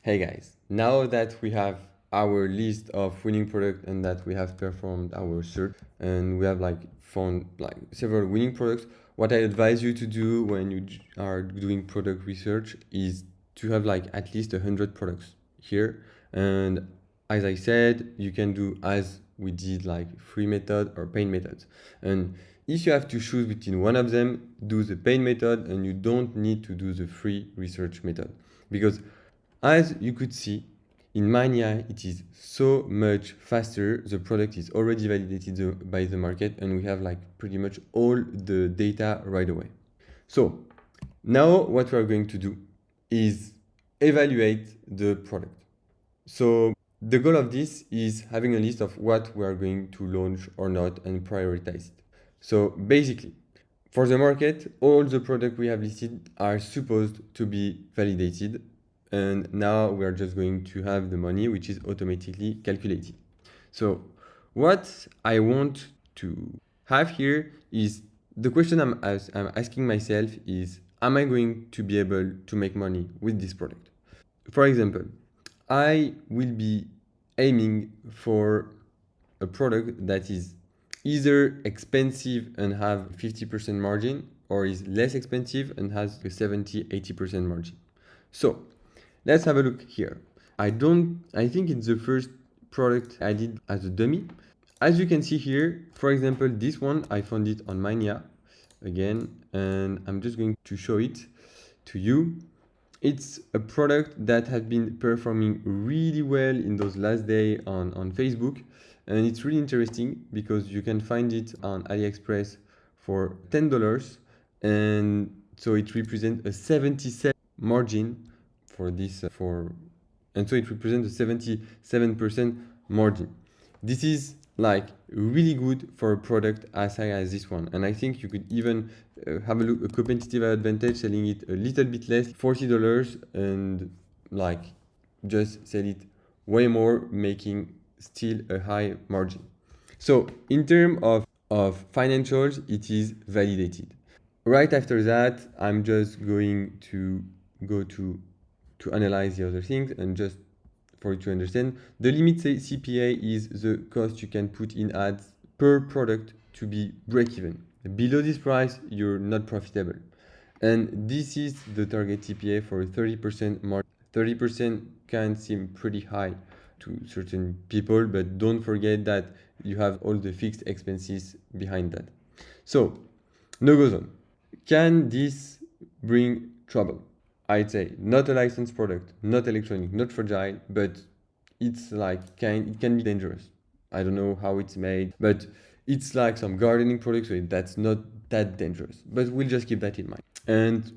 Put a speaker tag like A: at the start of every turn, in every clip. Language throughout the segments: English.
A: Hey guys, now that we have our list of winning products and that we have performed our search and we have found several winning products, what I advise you to do when you are doing product research is to have at least 100 products here. And as I said, you can do as we did free method or paid methods. And if you have to choose between one of them, do the paid method and you don't need to do the free research method. Because as you could see, in Mania, it is so much faster. The product is already validated by the market and we have pretty much all the data right away. So now what we are going to do is evaluate the product. So the goal of this is having a list of what we are going to launch or not and prioritize it. So basically, for the market, all the products we have listed are supposed to be validated. And now we are just going to have the money, which is automatically calculated. So what I want to have here is the question I'm asking myself is, am I going to be able to make money with this product? For example, I will be aiming for a product that is either expensive and have 50% margin or is less expensive and has a 70-80% margin. So let's have a look here. I think it's the first product I did as a dummy. As you can see here, for example, this one, I found it on Mania again, and I'm just going to show it to you. It's a product that has been performing really well in those last days on Facebook. And it's really interesting because you can find it on AliExpress for $10. And so it represents a 77 margin for this and so it represents a 77% margin. This is really good for a product as high as this one, and I think you could even have a competitive advantage selling it a little bit less, $40, and just sell it way more, making still a high margin. So in terms of financials, it is validated. Right after that, I'm just going to go to analyze the other things, and just for you to understand, the limit CPA is the cost you can put in ads per product to be break even. Below this price, you're not profitable. And this is the target CPA for 30% margin. 30% can seem pretty high to certain people, but don't forget that you have all the fixed expenses behind that. So, no-go zone. Can this bring trouble? I'd say not a licensed product, not electronic, not fragile, but it's it can be dangerous. I don't know how it's made, but it's like some gardening product, so that's not that dangerous. But we'll just keep that in mind. And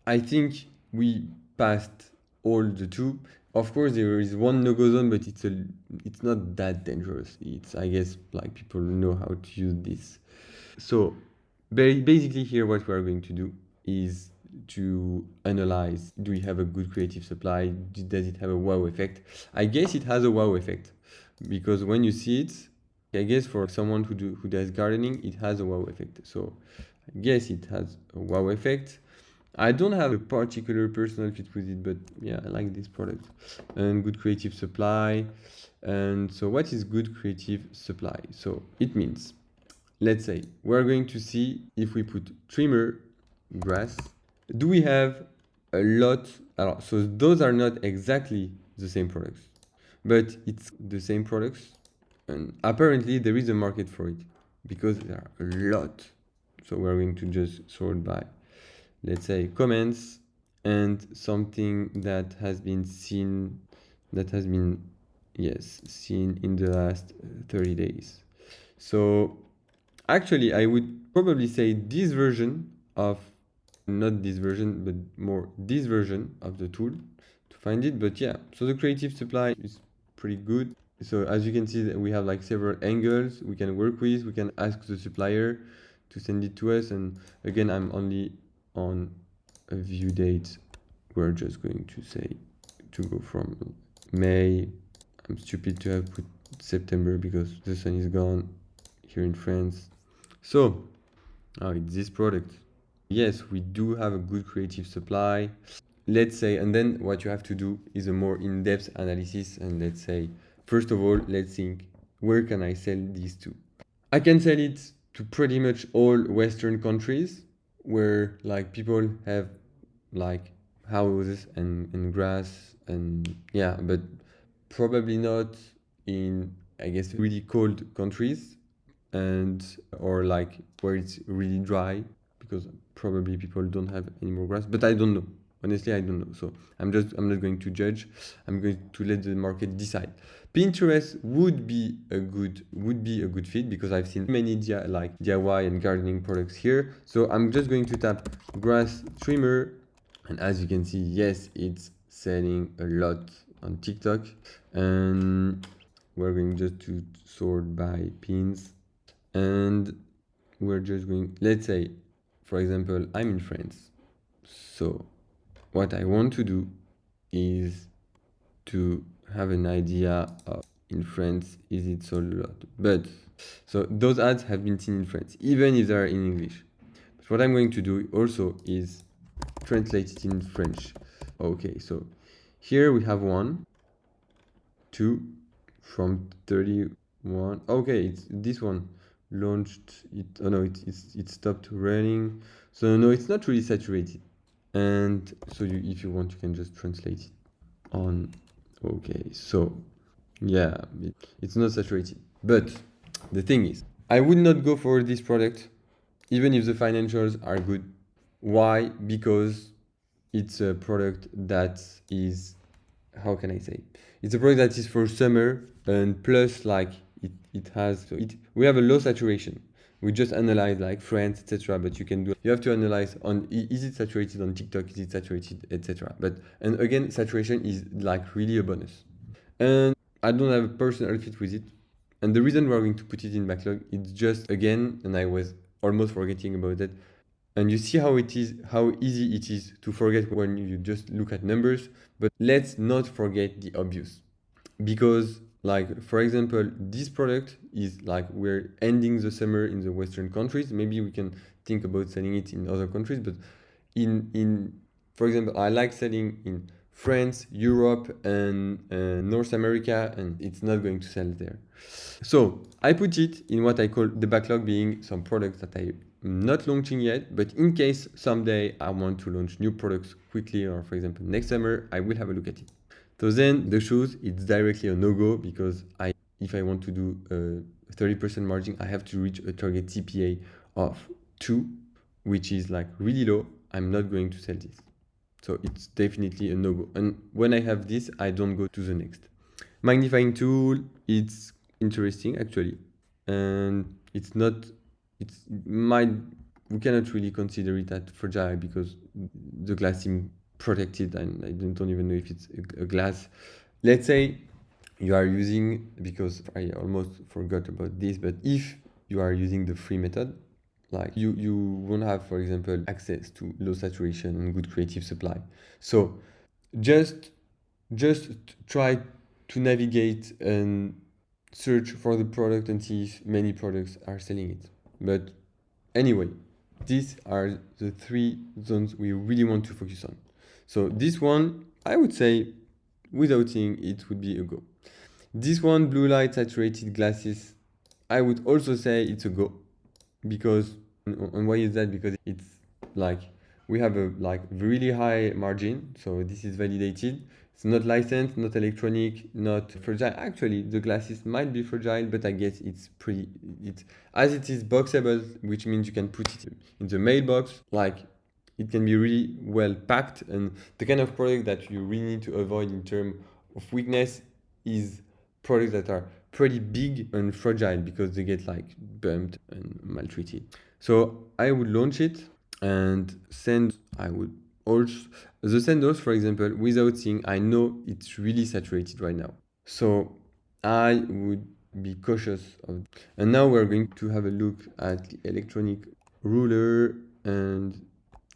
A: I think we passed all the two. Of course, there is one no-go zone, but it's not that dangerous. It's, I guess, people know how to use this. So basically here what we are going to do is to analyze, do we have a good creative supply? Does it have a wow effect? I guess it has a wow effect, because when you see it, I guess for someone who does gardening, it has a wow effect. So I guess it has a wow effect. I don't have a particular personal fit with it, but yeah, I like this product. And good creative supply. And so what is good creative supply? So it means, let's say we're going to see if we put trimmer, grass, do we have a lot? So those are not exactly the same products, but it's the same products, and apparently there is a market for it because there are a lot. So we're going to just sort by, let's say, comments and something that has been seen, seen in the last 30 days. So actually, I would probably say this version of, not this version, but more this version of the tool to find it. But yeah, so the creative supply is pretty good. So as you can see, that we have several angles we can work with. We can ask the supplier to send it to us. And again, I'm only on a view date. We're just going to say to go from May. I'm stupid to have put September because the sun is gone here in France. So it's this product. Yes, we do have a good creative supply. let's say, and then what you have to do is a more in-depth analysis. And let's say, first of all, let's think, where can I sell these to? I can sell it to pretty much all Western countries where like people have like houses and grass and yeah, but probably not in, I guess, really cold countries and or like where it's really dry because probably people don't have any more grass, but I don't know. Honestly, I don't know. So I'm not going to judge. I'm going to let the market decide. Pinterest would be a good fit because I've seen many like DIY and gardening products here. So I'm just going to tap grass trimmer, and as you can see, yes, it's selling a lot on TikTok. And we're going just to sort by pins, and we're just going, let's say, for example, I'm in France. So what I want to do is to have an idea of in France, is it sold a lot? But so those ads have been seen in France, even if they are in English. But what I'm going to do also is translate it in French. Okay, so here we have 1, 2 from 31. Okay, it's this one launched it. Oh no, it stopped running. So no, it's not really saturated. And so if you want, you can just translate it on. Okay, so yeah, it's not saturated. But the thing is, I would not go for this product, even if the financials are good. Why? Because it's a product that is, how can I say? It's a product that is for summer, and plus like it has, so we have a low saturation. We just analyze like France, etc. But you have to analyze on is it saturated on TikTok, is it saturated, etc. But and again, saturation is like really a bonus. And I don't have a personal fit with it. And the reason we're going to put it in backlog, it's just again, and I was almost forgetting about that. And you see how easy it is to forget when you just look at numbers. But let's not forget the obvious. Because like, for example, this product is like we're ending the summer in the Western countries. Maybe we can think about selling it in other countries, but in for example, I like selling in France, Europe, and North America, and it's not going to sell there. So I put it in what I call the backlog, being some products that I'm not launching yet, but in case someday I want to launch new products quickly, or for example next summer, I will have a look at it. So then the shoes, it's directly a no-go because if I want to do a 30% margin, I have to reach a target CPA of 2, which is like really low. I'm not going to sell this. So it's definitely a no-go. And when I have this, I don't go to the next. Magnifying tool, it's interesting actually. And it's not, it's might, we cannot really consider it as fragile because the glass seems protected, and I don't even know if it's a glass. Let's say you are using, because I almost forgot about this, but if you are using the free method, like you won't have, for example, access to low saturation and good creative supply. So just try to navigate and search for the product and see if many products are selling it. But anyway, these are the 3 zones we really want to focus on. So this one, I would say, without seeing it, would be a go. This one, blue light saturated glasses, I would also say it's a go. Because, and why is that? Because it's like, we have a like really high margin, so this is validated. It's not licensed, not electronic, not fragile. Actually, the glasses might be fragile, but I guess it's as it is boxable, which means you can put it in the mailbox. Like, it can be really well packed, and the kind of product that you really need to avoid in terms of weakness is products that are pretty big and fragile because they get like bumped and maltreated. So I would launch it and I would also, the sandals, for example, without seeing, I know it's really saturated right now. So I would be cautious of. And now we're going to have a look at the electronic ruler. And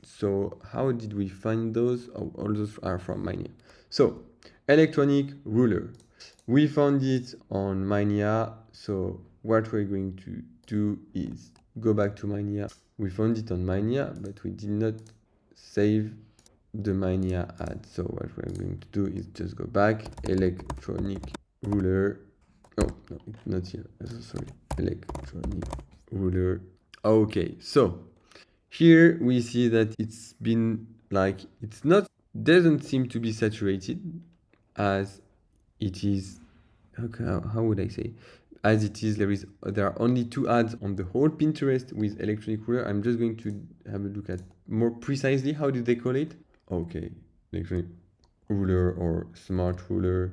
A: so how did we find those? Oh, all those are from Mania. So electronic ruler. We found it on Mania. So what we're going to do is go back to Mania. We found it on Mania, but we did not save the mania ad. So what we're going to do is just go back, electronic ruler. Oh, no, it's not here. Sorry, electronic ruler. Okay, so here we see that it's been like, it's not, doesn't seem to be saturated as it is. How would I say? As it is, there are only 2 ads on the whole Pinterest with electronic ruler. I'm just going to have a look at more precisely how do they call it. Okay, electronic ruler or smart ruler.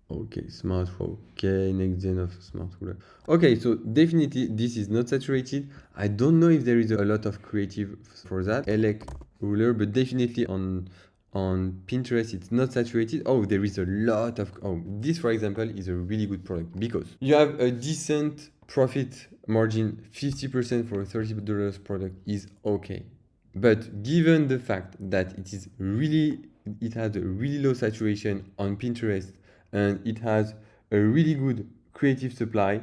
A: Okay, smart. Okay, next gen of smart ruler. Okay, so definitely this is not saturated. I don't know if there is a lot of creative for that elect ruler, but definitely on Pinterest it's not saturated. Oh, there is a lot of, oh, this for example is a really good product because you have a decent profit margin. 50% for a $30 product is okay. But given the fact that it has a really low saturation on Pinterest and it has a really good creative supply,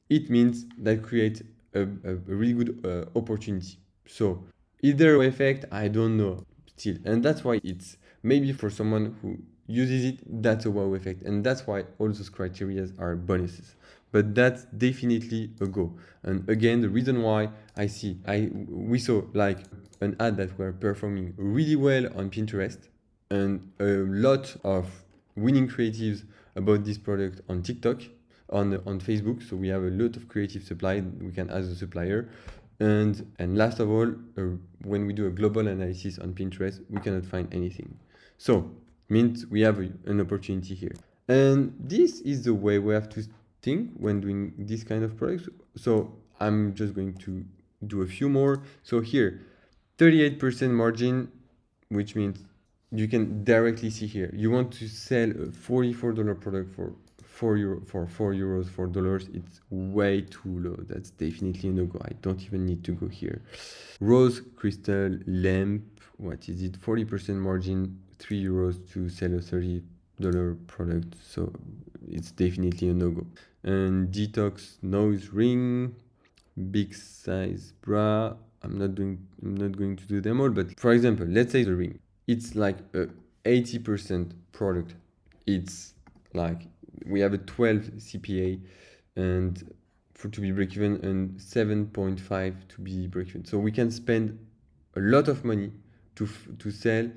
A: it means that creates a really good opportunity. So either effect, I don't know still. And that's why it's maybe for someone who uses it, that's a wow effect. And that's why all those criteria are bonuses. But that's definitely a go. And again, the reason why we saw like an ad that were performing really well on Pinterest and a lot of winning creatives about this product on TikTok, on Facebook. So we have a lot of creative supply we can ask the supplier. And last of all, when we do a global analysis on Pinterest, we cannot find anything. So means we have an opportunity here. And this is the way we have to think when doing this kind of products. So I'm just going to do a few more. So here, 38% margin, which means you can directly see here. You want to sell a $44 product for €4, $4. It's way too low. That's definitely a no-go. I don't even need to go here. Rose crystal lamp, what is it? 40% margin, €3 to sell a $30 product. So it's definitely a no-go. And detox nose ring, big size bra. I'm not going to do them all, but for example, let's say the ring. It's like a 80% product. It's like we have a 12 CPA and to be break even and 7.5 to be break even. So we can spend a lot of money to sell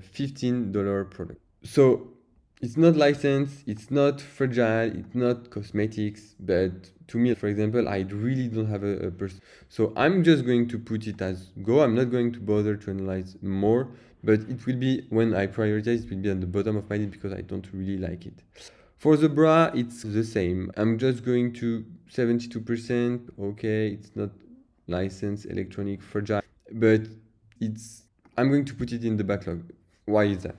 A: $15 product. So it's not licensed, it's not fragile, it's not cosmetics, but to me, for example, I really don't have a person. So I'm just going to put it as go. I'm not going to bother to analyze more, but it will be, when I prioritize, it will be at the bottom of my list because I don't really like it. For the bra, it's the same. I'm just going to 72%. Okay, it's not licensed, electronic, fragile, but I'm going to put it in the backlog. Why is that?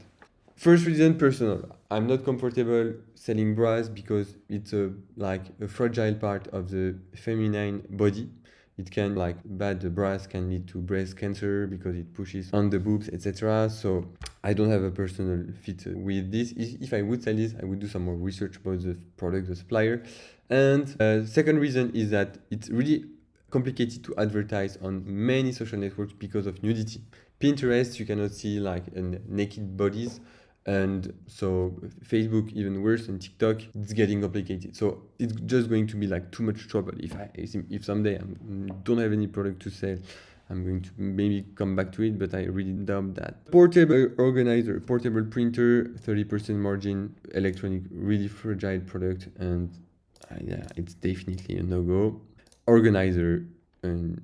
A: First reason, personal. I'm not comfortable selling bras because it's like a fragile part of the feminine body. It can, like, bad bras can lead to breast cancer because it pushes on the boobs, etc. So I don't have a personal fit with this. If I would sell this, I would do some more research about the product, the supplier. And second reason is that it's really complicated to advertise on many social networks because of nudity. Pinterest, you cannot see like naked bodies. And so Facebook even worse, and TikTok, it's getting complicated. So it's just going to be like too much trouble. If someday I don't have any product to sell, I'm going to maybe come back to it, but I really doubt that. Portable organizer, portable printer, 30% margin, electronic, really fragile product, and yeah, it's definitely a no-go. Organizer, and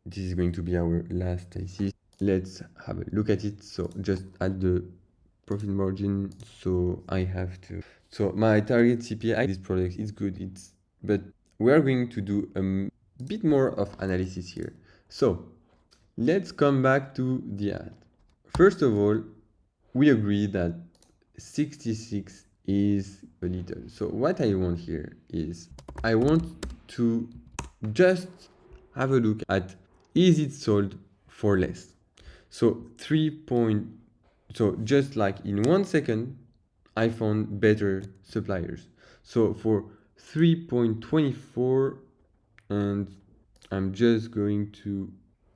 A: this is going to be our last thesis. Let's have a look at it. So just add the profit margin. So I have to, so my target CPI, this product is good, but we are going to do a bit more of analysis here. So let's come back to the ad. First of all, we agree that 66 is a little. So what I want here is I want to just have a look at, is it sold for less? So so just like in 1 second, I found better suppliers. So for 3.24, and I'm just going to,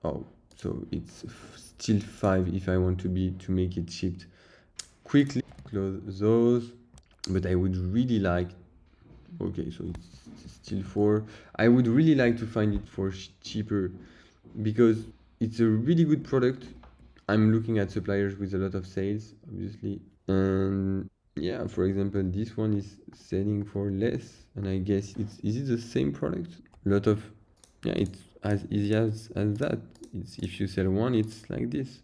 A: oh, So it's still 5 if I want to make it shipped quickly. Close those, but I would really like, okay, so it's still 4. I would really like to find it for cheaper because it's a really good product. I'm looking at suppliers with a lot of sales, obviously. And yeah, for example, this one is selling for less, and I guess is it the same product? A lot of, yeah, it's as easy as that. It's if you sell one, it's like this.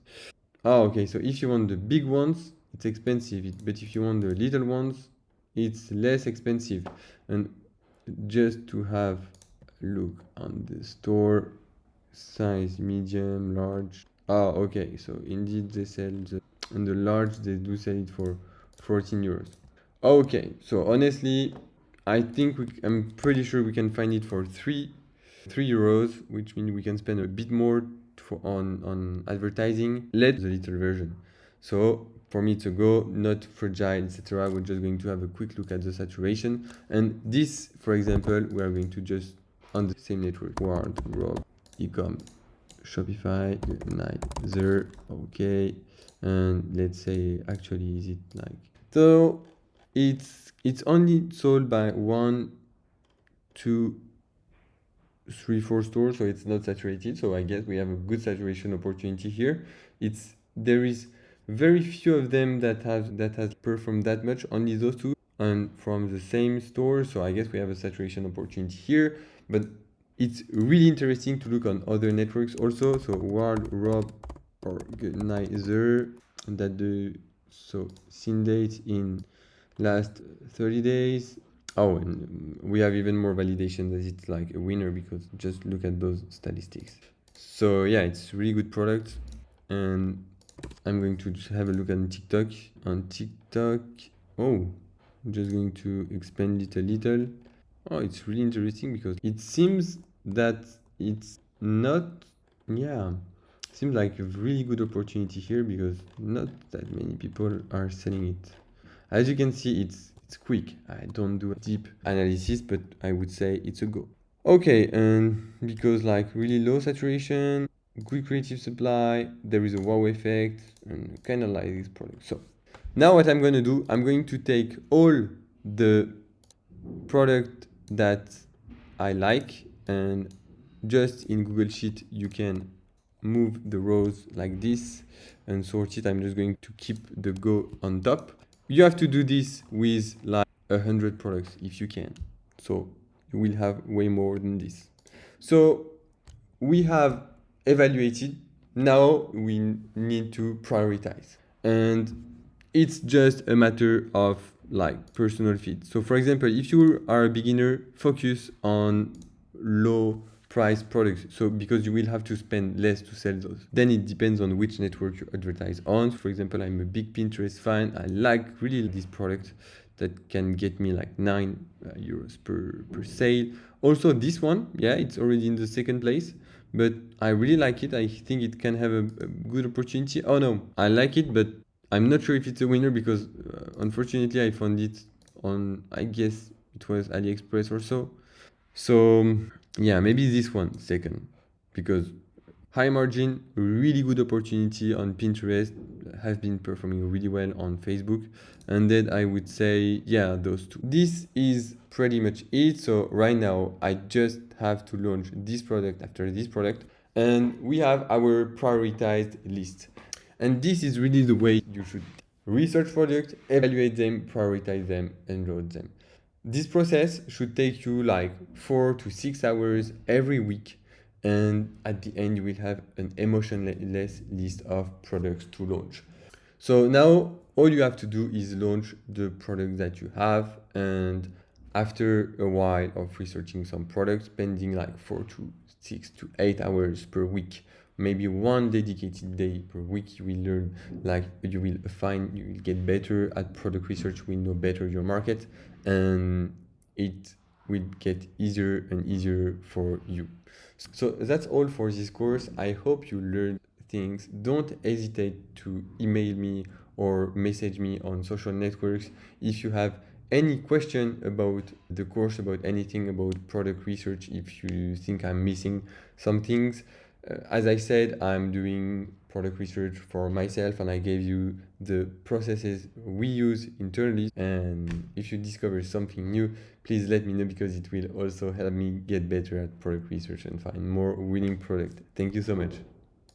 A: Oh, okay. So if you want the big ones, it's expensive. But if you want the little ones, it's less expensive. And just to have a look on the store, size medium, large. Oh, okay. So indeed they sell and the large they do sell it for 14 euros. Okay. So honestly, I think I'm pretty sure we can find it for 3 euros, which means we can spend a bit more on advertising. Let the little version. So for me to go, not fragile, etc. We're just going to have a quick look at the saturation. And this, for example, we are going to just on the same network. Word, Rob, Ecom, Shopify, neither. Okay. And let's say actually is it like so it's only sold by 1, 2, 3, 4 stores, so it's not saturated. So I guess we have a good saturation opportunity here. There is very few of them that has performed that much, only those two, and from the same store. So I guess we have a saturation opportunity here, but it's really interesting to look on other networks also. So World, Rob, or Neither, that the so seen date in last 30 days. Oh, and we have even more validation that it's like a winner because just look at those statistics. So yeah, it's really good product. And I'm going to just have a look on TikTok. On TikTok, oh, I'm just going to expand it a little. Oh, it's really interesting because it seems that it's not, yeah, seems like a really good opportunity here because not that many people are selling it. As you can see, it's quick. I don't do a deep analysis, but I would say it's a go. Okay, and because like really low saturation, good creative supply, there is a wow effect, and kind of like this product. So now what I'm going to do, I'm going to take all the product that I like, and just in Google Sheet you can move the rows like this and sort it. I'm just going to keep the go on top. You have to do this with like 100 products if you can. So you will have way more than this. So we have evaluated. Now we need to prioritize. And it's just a matter of like personal fit. So for example, if you are a beginner, focus on low price products. So because you will have to spend less to sell those. Then it depends on which network you advertise on. For example, I'm a big Pinterest fan. I like really this product that can get me like 9 euros per sale. Also this one, yeah, it's already in the second place, but I really like it. I think it can have a good opportunity. Oh no, I like it, but I'm not sure if it's a winner because unfortunately I found it on, I guess it was AliExpress or so. So yeah, maybe this one second because high margin, really good opportunity on Pinterest, have been performing really well on Facebook. And then I would say, yeah, those two. This is pretty much it. So right now I just have to launch this product after this product. And we have our prioritized list. And this is really the way you should research products, evaluate them, prioritize them, and load them. This process should take you like 4 to 6 hours every week, and at the end you will have an emotionless list of products to launch. So now all you have to do is launch the product that you have, and after a while of researching some products, spending like 4 to 6 to 8 hours per week, maybe one dedicated day per week, you will learn, like you will get better at product research, you will know better your market, and it will get easier and easier for you. So that's all for this course. I hope you learned things. Don't hesitate to email me or message me on social networks if you have any question about the course, about anything about product research, if you think I'm missing some things. As I said, I'm doing product research for myself, and I gave you the processes we use internally. And if you discover something new, please let me know, because it will also help me get better at product research and find more winning product. Thank you so much.